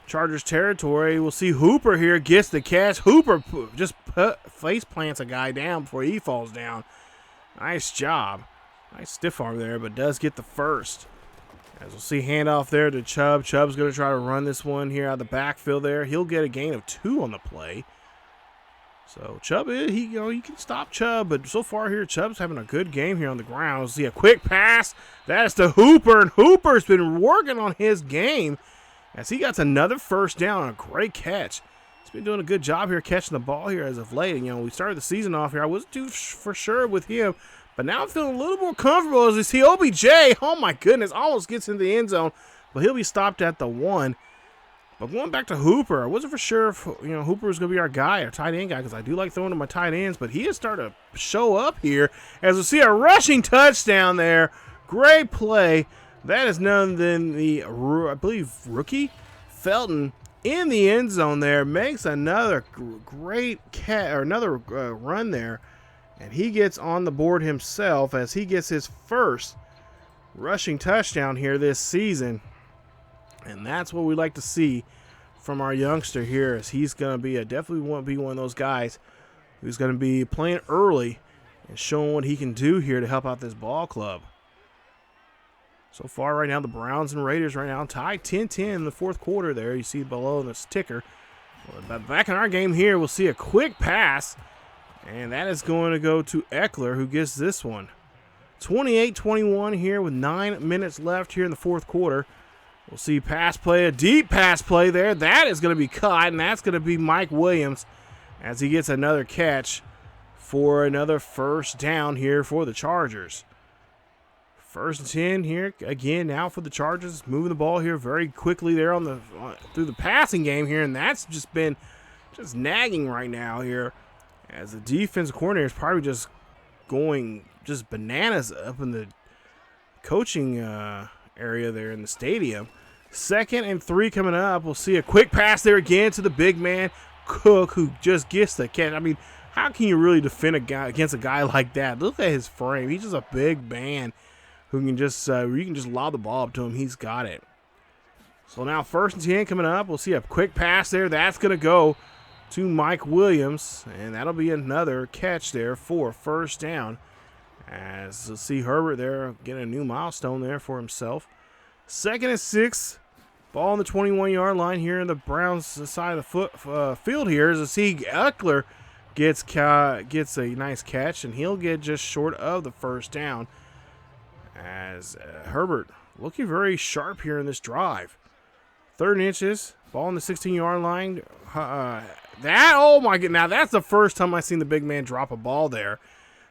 Chargers territory. We'll see Hooper here gets the catch. Hooper just face plants a guy down before he falls down. Nice job. Nice stiff arm there, but does get the first. As we'll see, handoff there to Chubb. Chubb's going to try to run this one here out of the backfield there. He'll get a gain of 2 on the play. So Chubb, you can stop Chubb, but so far here, Chubb's having a good game here on the ground. We'll see a quick pass. That's to Hooper, and Hooper's been working on his game as he gets another first down on a great catch. He's been doing a good job here catching the ball here as of late. And, we started the season off here. I wasn't too for sure with him, but now I'm feeling a little more comfortable as I see OBJ. Oh, my goodness, almost gets in the end zone, but he'll be stopped at the 1. But going back to Hooper, I wasn't for sure if Hooper was going to be our guy, our tight end guy, because I do like throwing to my tight ends, but he has started to show up here as we see a rushing touchdown there. Great play. That is none than the, I believe, rookie Felton in the end zone there. Makes another great run there. And he gets on the board himself as he gets his first rushing touchdown here this season. And that's what we like to see from our youngster here, as he's going to be definitely want to be one of those guys who's going to be playing early and showing what he can do here to help out this ball club. So far right now, the Browns and Raiders right now tied 10-10 in the fourth quarter there. You see below in this ticker. But back in our game here, we'll see a quick pass, and that is going to go to Eckler, who gets this one. 28-21 here with 9 minutes left here in the fourth quarter. We'll see pass play, a deep pass play there. That is going to be caught, and that's going to be Mike Williams as he gets another catch for another first down here for the Chargers. 1st and 10 here again now for the Chargers, moving the ball here very quickly there through the passing game here, and that's just been nagging right now here as the defensive coordinator is probably just going bananas up in the coaching area there in the stadium. 2nd and 3 coming up. We'll see a quick pass there again to the big man Cook, who just gets the catch. I mean, how can you really defend against a guy like that? Look at his frame. He's just a big man who can you can just lob the ball up to him. He's got it. So now 1st and 10 coming up. We'll see a quick pass there. That's going to go to Mike Williams, and that'll be another catch there for first down. As we'll see Herbert there getting a new milestone there for himself. 2nd and 6. Ball on the 21-yard line here in the Browns side of the field here. As we see Eckler gets a nice catch, and he'll get just short of the first down. As Herbert looking very sharp here in this drive. 3rd and inches. Ball on the 16-yard line. Oh my god! Now that's the first time I've seen the big man drop a ball there.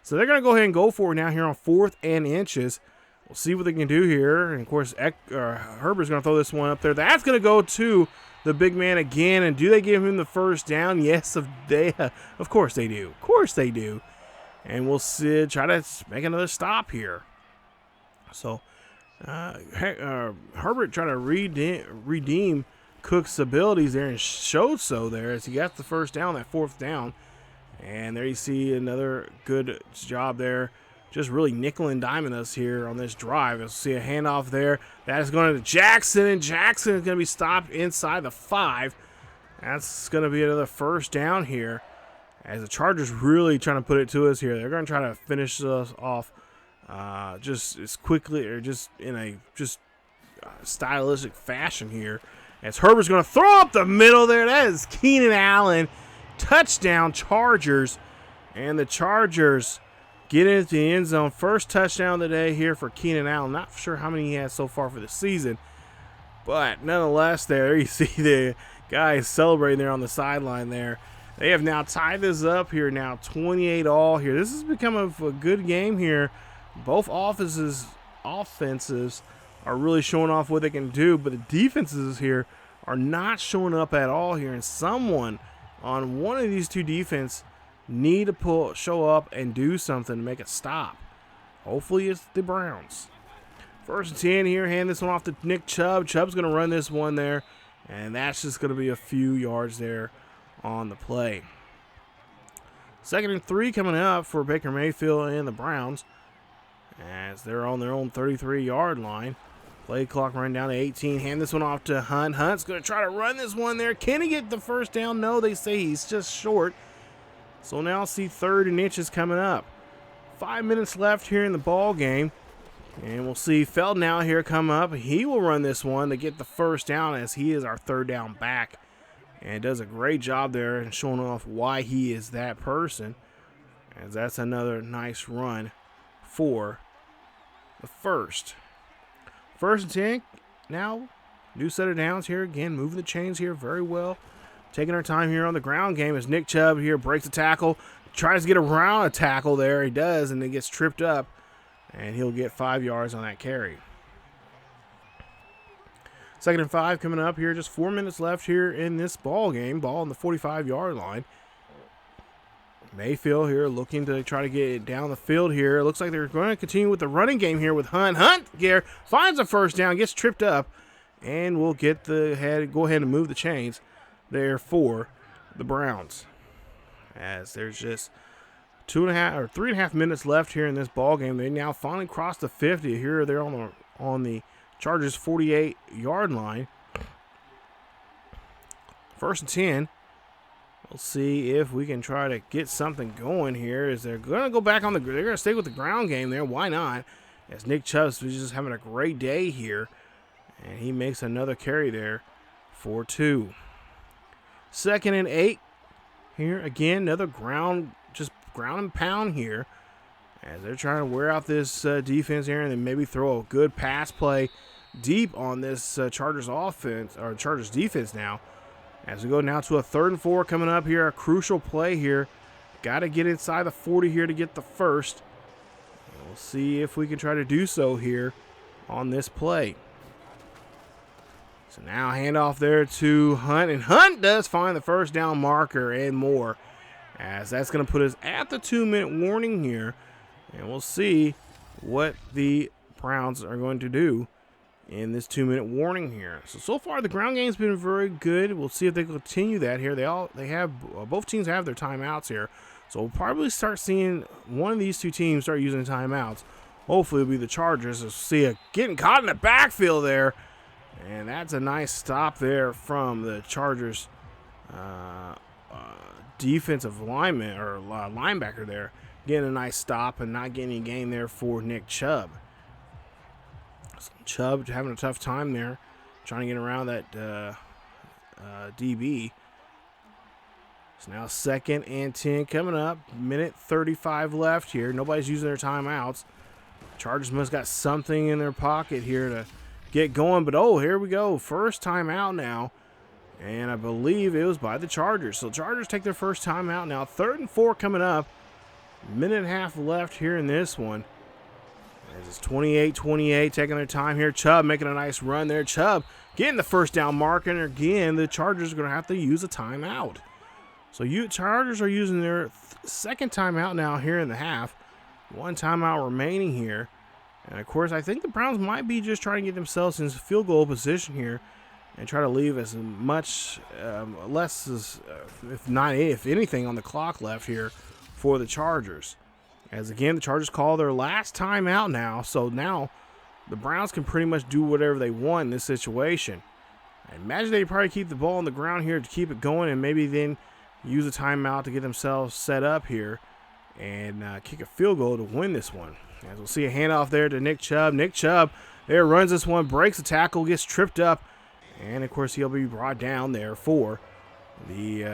So they're going to go ahead and go for it now here on 4th and inches. We'll see what they can do here. And, of course, Herbert's going to throw this one up there. That's going to go to the big man again. And do they give him the first down? Yes, of course they do. Of course they do. And we'll see, try to make another stop here. So Herbert trying to redeem Cook's abilities there and showed so there as he got the first down, that 4th down. And there you see another good job there, just really nickel and diming us here on this drive. You'll see a handoff there. That is going to Jackson, and Jackson is going to be stopped inside the 5. That's going to be another first down here as the Chargers really trying to put it to us here. They're going to try to finish us off just as quickly or just in a stylistic fashion here. As Herbert's going to throw up the middle there. That is Keenan Allen. Touchdown Chargers, and the Chargers get into the end zone. First touchdown of the day here for Keenan Allen. Not sure how many he has so far for the season, but nonetheless there you see the guys celebrating there on the sideline there They have now tied this up here now, 28 all here. This has become a good game here. Both offenses are really showing off what they can do, but the defenses here are not showing up at all here. And someone on one of these two defense need to show up and do something to make a stop. Hopefully it's the Browns. 1st and 10 here. Hand this one off to Nick Chubb. Chubb's going to run this one there, and that's just going to be a few yards there on the play. 2nd and 3 coming up for Baker Mayfield and the Browns as they're on their own 33-yard line. Play clock running down to 18. Hand this one off to Hunt. Hunt's going to try to run this one there. Can he get the first down? No, they say he's just short. So now see 3rd and inches coming up. 5 minutes left here in the ball game. And we'll see Felton out here come up. He will run this one to get the first down as he is our 3rd down back. And does a great job there and showing off why he is that person. As that's another nice run for the first. 1st and 10. Now, new set of downs here. Again, moving the chains here very well. Taking our time here on the ground game as Nick Chubb here breaks a tackle. Tries to get around a tackle there. He does, and then gets tripped up. And he'll get 5 yards on that carry. 2nd and 5 coming up here. Just 4 minutes left here in this ball game. Ball on the 45-yard line. Mayfield here looking to try to get it down the field here. It looks like they're going to continue with the running game here with Hunt. Hunt here finds a first down, gets tripped up, and we'll get go ahead and move the chains there for the Browns. As there's just 3.5 minutes left here in this ball game. They now finally crossed the 50. Here they're on the Chargers 48-yard line. 1st and 10. We'll see if we can try to get something going here. As they're going to go back on they're going to stay with the ground game there. Why not? As Nick Chubb is just having a great day here, and he makes another carry there for 2. 2nd and 8. Here again, another ground and pound here as they're trying to wear out this defense here and then maybe throw a good pass play deep on this Chargers offense or Chargers defense now. As we go now to a 3rd and 4 coming up here, a crucial play here. Got to get inside the 40 here to get the first. We'll see if we can try to do so here on this play. So now handoff there to Hunt, and Hunt does find the first down marker and more. As that's going to put us at the 2-minute warning here. And we'll see what the Browns are going to do in this 2-minute warning here. So far the ground game's been very good. We'll see if they continue that here. Both teams have their timeouts here. So we'll probably start seeing one of these two teams start using timeouts. Hopefully it'll be the Chargers. We'll see it getting caught in the backfield there. And that's a nice stop there from the Chargers defensive lineman or linebacker there, getting a nice stop and not getting any gain there for Nick Chubb. So Chubb having a tough time there, trying to get around that DB. So now 2nd and 10 coming up, minute 35 left here. Nobody's using their timeouts. Chargers must got something in their pocket here to get going, but here we go, first timeout now. And I believe it was by the Chargers. So Chargers take their first time out now. 3rd and 4 coming up. Minute and a half left here in this one. As it's 28-28, taking their time here. Chubb making a nice run there. Chubb getting the first down mark. And again, the Chargers are going to have to use a timeout. So Chargers are using their 2nd timeout now here in the half. 1 timeout remaining here. And, of course, I think the Browns might be just trying to get themselves in field goal position here and try to leave as much less as, if anything, on the clock left here for the Chargers. As, again, the Chargers call their last timeout now. So now the Browns can pretty much do whatever they want in this situation. I imagine they probably keep the ball on the ground here to keep it going and maybe then use a timeout to get themselves set up here and kick a field goal to win this one. As we'll see a handoff there to Nick Chubb. Nick Chubb there runs this one, breaks the tackle, gets tripped up, and of course he'll be brought down there for the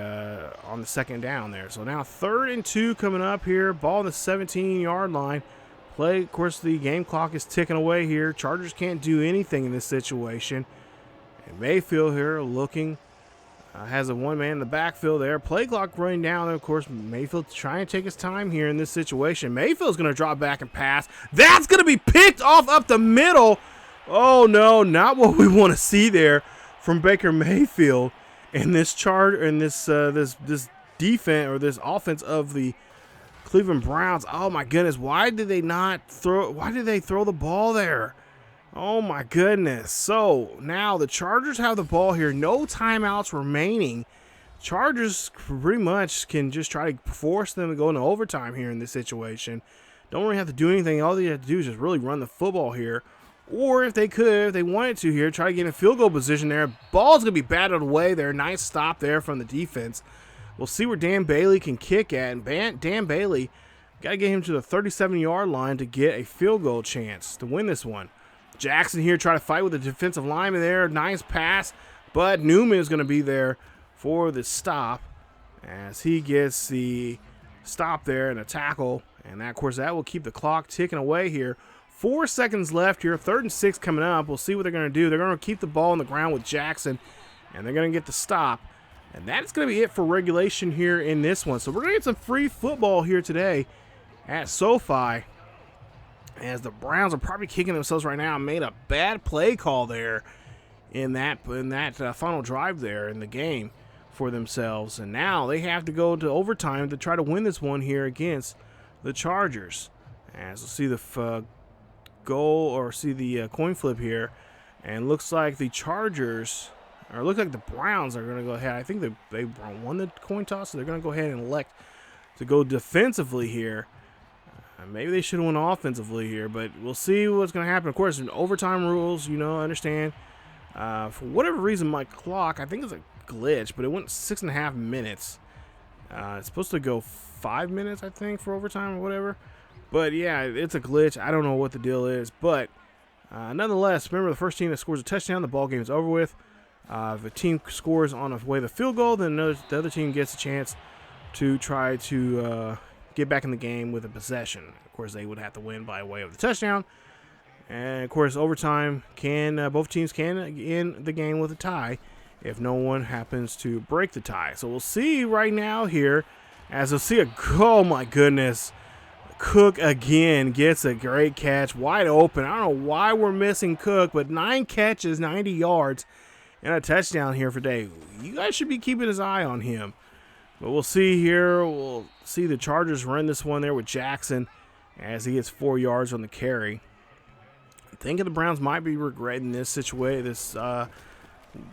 on the 2nd down there. So now 3rd and 2 coming up here. Ball on the 17-yard line. Play, of course, the game clock is ticking away here. Chargers can't do anything in this situation. And Mayfield here looking has a one man in the backfield there. Play clock running down. And of course, Mayfield trying to take his time here in this situation. Mayfield's going to drop back and pass. That's going to be picked off up the middle. Oh no, not what we want to see there from Baker Mayfield in this this defense or this offense of the Cleveland Browns. Oh my goodness, why did they throw the ball there? Oh my goodness. So now the Chargers have the ball here. No timeouts remaining. Chargers pretty much can just try to force them to go into overtime here in this situation. Don't really have to do anything. All they have to do is just really run the football here. Or if they wanted to here, try to get in field goal position there. Ball's going to be batted away there. Nice stop there from the defense. We'll see where Dan Bailey can kick at. And Dan Bailey, got to get him to the 37-yard line to get a field goal chance to win this one. Jackson here try to fight with the defensive lineman there. Nice pass, but Newman is going to be there for the stop as he gets the stop there and a tackle. And that, of course, that will keep the clock ticking away here. 4 seconds left here. 3rd and 6 coming up. We'll see what they're going to do. They're going to keep the ball on the ground with Jackson, and they're going to get the stop. And that's going to be it for regulation here in this one. So we're going to get some free football here today at SoFi, as the Browns are probably kicking themselves right now. Made a bad play call there in that final drive there in the game for themselves. And now they have to go to overtime to try to win this one here against the Chargers. As we'll see the coin flip here. And looks like the Chargers, or looks like the Browns are going to go ahead. I think they won the coin toss, so they're going to go ahead and elect to go defensively here. Maybe they should have went offensively here, but we'll see what's going to happen. Of course, in overtime rules, understand. For whatever reason, my clock, I think it's a glitch, but it went 6.5 minutes. It's supposed to go 5 minutes, I think, for overtime or whatever. But, yeah, it's a glitch. I don't know what the deal is. But, nonetheless, remember the first team that scores a touchdown, the ball game is over with. If a team scores on the way of the field goal, then the other team gets a chance to try to get back in the game with a possession. Of course, they would have to win by way of the touchdown. And, of course, overtime, both teams can end the game with a tie if no one happens to break the tie. So we'll see right now here as we'll see oh, my goodness. Cook again gets a great catch, wide open. I don't know why we're missing Cook, but 9 catches, 90 yards, and a touchdown here for Dave. You guys should be keeping his eye on him. But we'll see here. We'll see the Chargers run this one there with Jackson as he gets 4 yards on the carry. I think the Browns might be regretting this situation,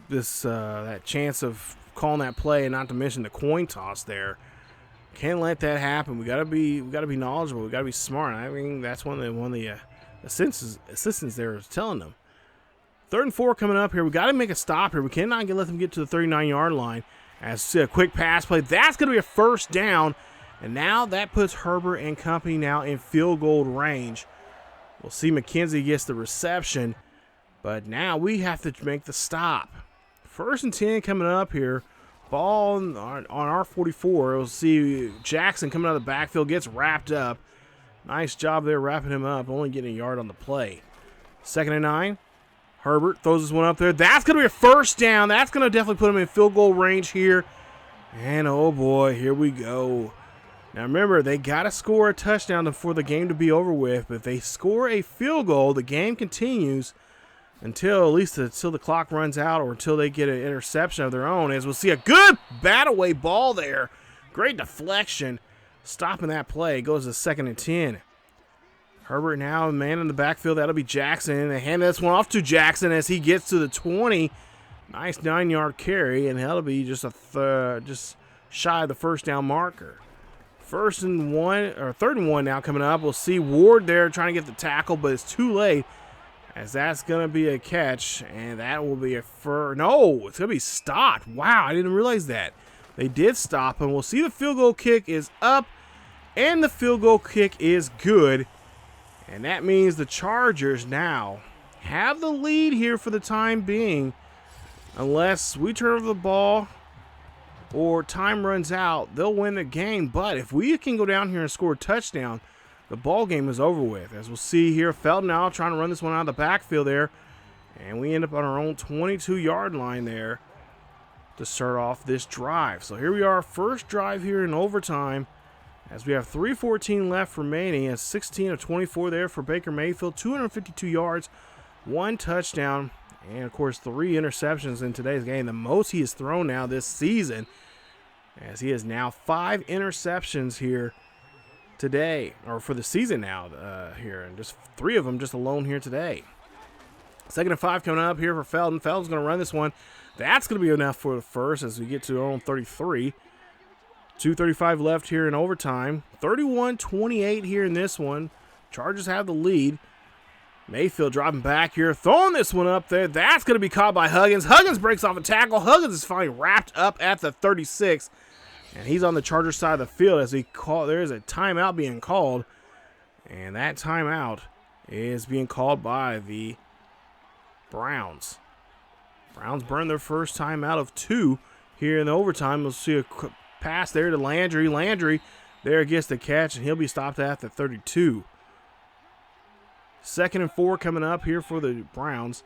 that chance of calling that play, and not to mention the coin toss there. Can't let that happen. We gotta be knowledgeable. We gotta be smart. I mean, that's one of the assistants there is telling them. 3rd and 4 coming up here. We gotta make a stop here. We cannot let them get to the 39-yard line. As a quick pass play, that's going to be a first down. And now that puts Herbert and company now in field goal range. We'll see McKenzie gets the reception. But now we have to make the stop. 1st and 10 coming up here. Ball on our 44. We'll see Jackson coming out of the backfield, gets wrapped up. Nice job there wrapping him up, only getting a yard on the play. 2nd and 9. Herbert throws this one up there. That's going to be a first down. That's going to definitely put him in field goal range here. And, oh, boy, here we go. Now, remember, they got to score a touchdown for the game to be over with. But if they score a field goal, the game continues until the clock runs out or until they get an interception of their own. As we'll see a good bat-away ball there. Great deflection. Stopping that play. Goes to 2nd and 10. Herbert now, man in the backfield. That'll be Jackson. They hand this one off to Jackson as he gets to the 20. Nice 9-yard carry, and that'll be just just shy of the first down marker. 3rd and 1 now coming up. We'll see Ward there trying to get the tackle, but it's too late as that's going to be a catch, and that will be no, it's going to be stopped. Wow, I didn't realize that. They did stop him. We'll see the field goal kick is up, and the field goal kick is good. And that means the Chargers now have the lead here for the time being. Unless we turn over the ball or time runs out, they'll win the game. But if we can go down here and score a touchdown, the ball game is over with. As we'll see here, Felton now trying to run this one out of the backfield there. And we end up on our own 22-yard line there to start off this drive. So here we are, first drive here in overtime, as we have 3:14 left remaining. As 16 of 24 there for Baker Mayfield, 252 yards, 1 touchdown, and of course 3 interceptions in today's game, the most he has thrown now this season, as he has now 5 interceptions here today, or for the season now here, and just 3 of them just alone here today. 2nd and 5 coming up here for Felton. Felton's going to run this one. That's going to be enough for the first as we get to our own 33. 2:35 left here in overtime. 31-28 here in this one. Chargers have the lead. Mayfield dropping back here, throwing this one up there. That's going to be caught by Huggins. Huggins breaks off a tackle. Huggins is finally wrapped up at the 36. And he's on the Chargers side of the field as there is a timeout being called. And that timeout is being called by the Browns. Browns burn their first timeout of 2 here in the overtime. We'll see a pass there to Landry. Landry there gets the catch, and he'll be stopped at the 32. 2nd and 4 coming up here for the Browns.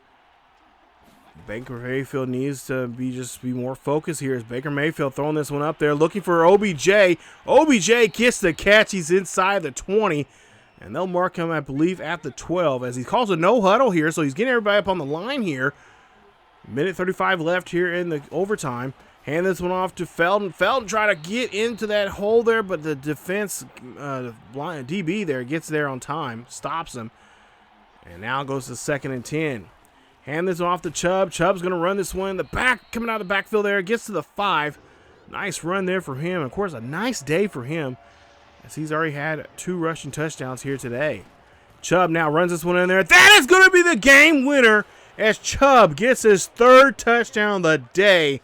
Baker Mayfield needs to be more focused here. As Baker Mayfield throwing this one up there, looking for OBJ. OBJ gets the catch. He's inside the 20, and they'll mark him, I believe, at the 12 as he calls a no huddle here. So he's getting everybody up on the line here. Minute 35 left here in the overtime. Hand this one off to Felton. Felton trying to get into that hole there, but the defense, DB there, gets there on time, stops him, and now goes to 2nd and 10. Hand this off to Chubb. Chubb's going to run this one. The back, coming out of the backfield there, gets to the 5. Nice run there for him. Of course, a nice day for him, as he's already had 2 rushing touchdowns here today. Chubb now runs this one in there. That is going to be the game winner, as Chubb gets his 3rd touchdown of the day.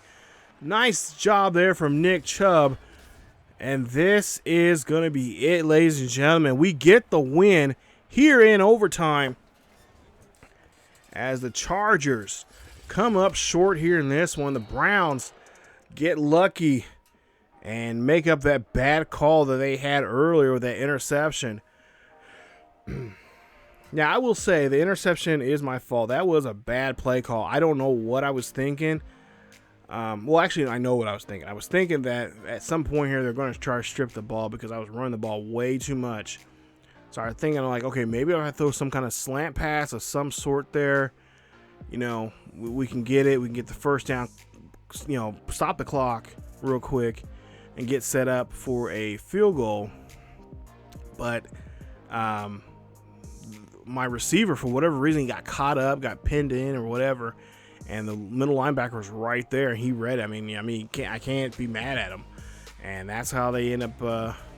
Nice job there from Nick Chubb. And this is going to be it, ladies and gentlemen. We get the win here in overtime, as the Chargers come up short here in this one. The Browns get lucky and make up that bad call that they had earlier with that interception. Now, I will say the interception is my fault. That was a bad play call. I don't know what I was thinking. Well, actually, I know what I was thinking. I was thinking that at some point here, they're going to try to strip the ball because I was running the ball way too much. So I was thinking, like, okay, maybe I'll have to throw some kind of slant pass of some sort there. You know, we can get it. We can get the first down, you know, stop the clock real quick and get set up for a field goal. But my receiver, for whatever reason, he got caught up, got pinned in or whatever. And the middle linebacker was right there. He read it. I mean, I can't be mad at him. And that's how they end up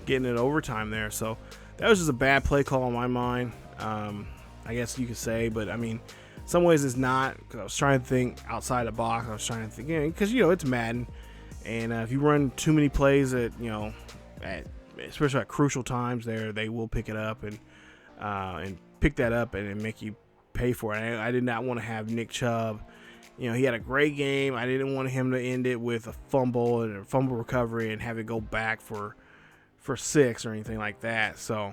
getting it overtime there. So that was just a bad play call in my mind, I guess you could say. But, I mean, in some ways it's not, because I was trying to think outside the box. I was trying to think, because, you know, it's Madden. And if you run too many plays especially at crucial times there, they will pick it up and pick that up and make you pay for it. I did not want to have Nick Chubb. You know, he had a great game. I didn't want him to end it with a fumble and a fumble recovery and have it go back for 6 or anything like that. So,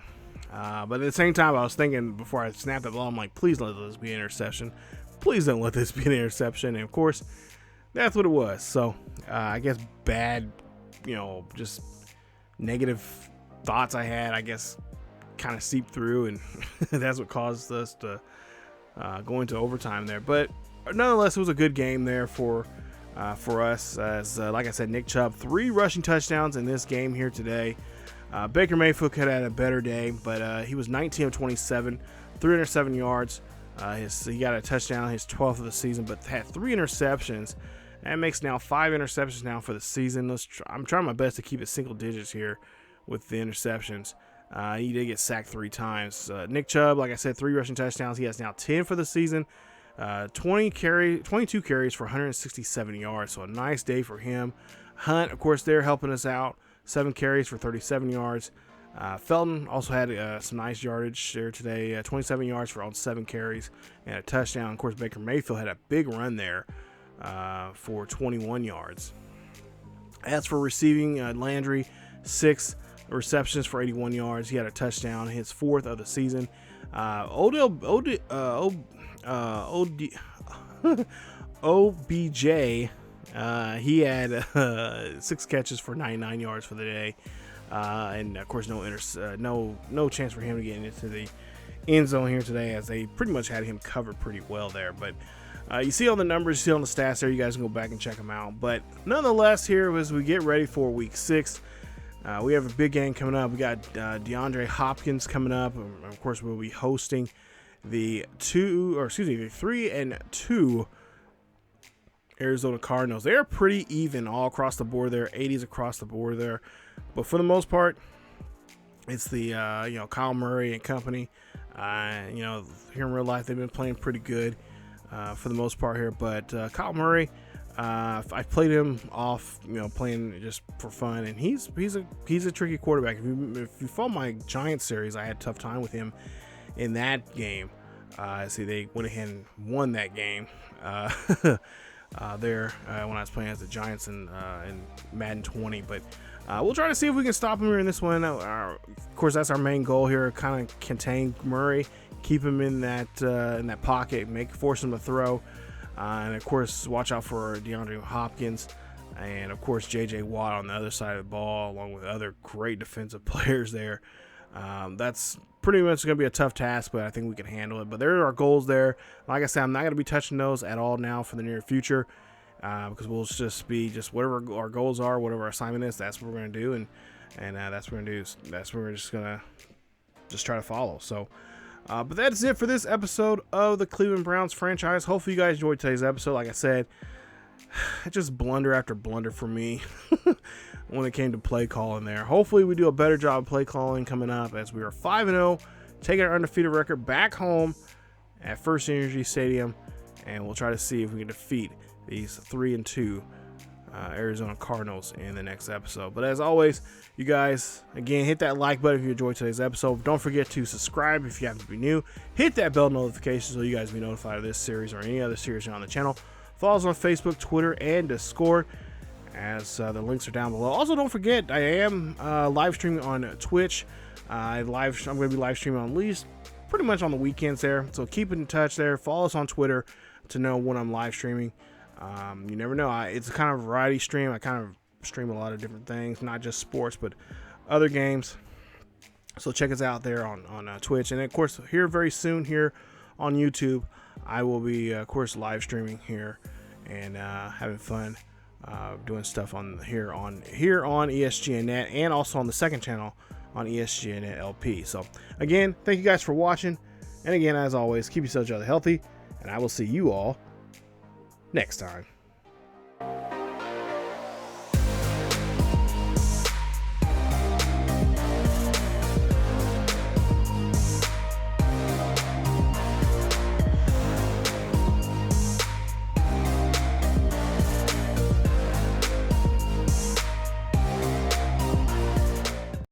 but at the same time, I was thinking before I snapped the ball, I'm like, please don't let this be an interception. Please don't let this be an interception. And of course, that's what it was. So, I guess bad, you know, just negative thoughts I had, I guess, kind of seeped through, and that's what caused us to go into overtime there. But nonetheless, it was a good game there for us. As like I said, Nick Chubb, 3 rushing touchdowns in this game here today. Baker Mayfield could have had a better day, but he was 19 of 27, 307 yards. He got a touchdown, his 12th of the season, but had 3 interceptions. That makes now 5 interceptions now for the season. I'm trying my best to keep it single digits here with the interceptions. He did get sacked 3 times. Nick Chubb, like I said, 3 rushing touchdowns. He has now 10 for the season. 22 carries for 167 yards. So a nice day for him. Hunt, of course, they're helping us out. 7 carries for 37 yards. Felton also had some nice yardage there today. 27 yards for all 7 carries and a touchdown. Of course, Baker Mayfield had a big run there for 21 yards. As for receiving, Landry, 6 receptions for 81 yards. He had a touchdown, his 4th of the season. OBJ He had 6 catches for 99 yards for the day, and of course no chance for him to get into the end zone here today, as they pretty much had him covered pretty well there. But you see all the numbers, you see all the stats there. You guys can go back and check them out. But nonetheless, here as we get ready for Week 6, we have a big game coming up. We got DeAndre Hopkins coming up. Of course, we'll be hosting the 3-2 Arizona Cardinals. They are pretty even all across the board there, 80s across the board there. But for the most part, it's the Kyle Murray and company. Here in real life, they've been playing pretty good for the most part here. But Kyle Murray, I played him off, playing just for fun, and he's a tricky quarterback. If you follow my Giants series, I had a tough time with him in that game. They went ahead and won that game. When I was playing as the Giants in Madden 20, but we'll try to see if we can stop him here in this one. Of course, that's our main goal here: kind of contain Murray, keep him in that pocket, force him to throw, and of course, watch out for DeAndre Hopkins, and of course JJ Watt on the other side of the ball, along with other great defensive players there. That's pretty much going to be a tough task, but I think we can handle it. But there are our goals there. Like I said, I'm not going to be touching those at all now for the near future, because we'll just be whatever our goals are, whatever our assignment is, that's what we're going to do, and that's what we're going to do. That's what we're just going to try to follow. So, but that's it for this episode of the Cleveland Browns franchise. Hopefully you guys enjoyed today's episode. Like I said, just blunder after blunder for me when it came to play calling there. Hopefully we do a better job of play calling coming up, as we are 5-0, taking our undefeated record back home at First Energy Stadium, and we'll try to see if we can defeat these 3-2 Arizona Cardinals in the next episode. But as always, you guys, again, hit that like button if you enjoyed today's episode. Don't forget to subscribe if you happen to be new. Hit that bell notification so you guys be notified of this series or any other series on the channel. Follow us on Facebook, Twitter, and Discord, as the links are down below. Also, don't forget, I am live streaming on Twitch. I'm going to be live streaming on least pretty much on the weekends there. So keep in touch there. Follow us on Twitter to know when I'm live streaming. You never know. It's a kind of variety stream. I kind of stream a lot of different things, not just sports, but other games. So check us out there on Twitch. And of course, here very soon here on YouTube, I will be, of course, live streaming here and having fun doing stuff here on ESGNet, and also on the second channel on ESGNet LP. So again, thank you guys for watching, and again, as always, keep yourselves healthy, and I will see you all next time.